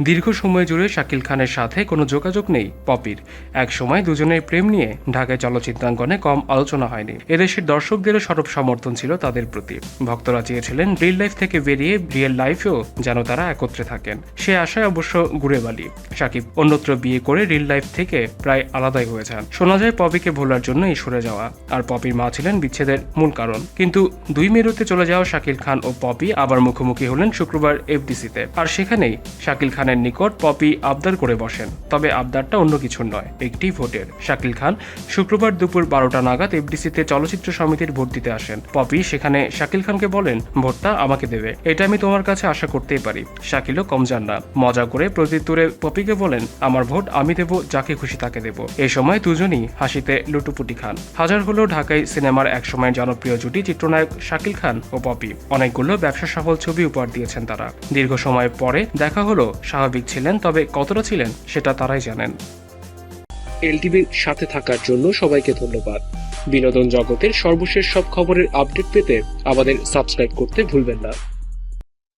দীর্ঘ সময় জুড়ে শাকিল খানের সাথে কোনো যোগাযোগ নেই পপির। এক সময় দুজনের প্রেম নিয়ে ঢাকায় চলচ্চিত্রাঙ্গনে কম আলোচনা হয়নি। এদেশের দর্শকদেরও সরব সমর্থন ছিল তাদের প্রতি। ভক্তরা চেয়েছিলেন রিল লাইফ থেকে বেরিয়ে রিয়েল লাইফেও যেন তারা একত্রে থাকেন। সে আশায় অবশ্য ঘুরে বালি। শাকিব অন্যত্র বিয়ে করে রিল লাইফ থেকে প্রায় আলাদাই হয়ে যান। শোনা যায় পপিকে ভোলার জন্য এই সরে যাওয়া আর পপির মা ছিলেন বিচ্ছেদের মূল কারণ। কিন্তু দুই মেরুতে চলে যাওয়া শাকিল খান ও পপি আবার মুখোমুখি হলেন শুক্রবার এফডিসিতে। আর সেখানেই শাকিল খানের নিকট পপি আবদার করে বসেন। তবে আবদারটা অন্য কিছুর নয়, একটি ভোটের। শাকিল খান শুক্রবার দুপুর 12টা নাগাদ এফডিসিতে চলচ্চিত্র সমিতির ভোট দিতে আসেন। পপি সেখানে শাকিল খানকে বলেন, ভোটটা আমাকে দেবে, এটা আমি তোমার কাছে আশা করতেই পারি। শাকিলও কম যান না, মজা করে প্রত্যুত্তরে পপিকে বলেন, আমার ভোট আমি দেব, যাকে খুশি তাকে দেব। এ সময় দুজনই হাসিতে লুটুপুটি খান। হাজার হলো ঢাকায় সিনেমার একসময় জনপ্রিয় জুটি চিত্রনায়ক শাকিল খান ও পপি। অনেকগুলো ব্যবসা সফল ছবি উপহার দিয়েছেন তারা। দীর্ঘ সময় পরে দেখা হলো, স্বাভাবিক ছিলেন, তবে কতটা ছিলেন সেটা তারাই জানেন। এলটিভির সাথে থাকার জন্য সবাইকে ধন্যবাদ। বিনোদন জগতের সর্বশেষ সব খবরের আপডেট পেতে আমাদের সাবস্ক্রাইব করতে ভুলবেন না।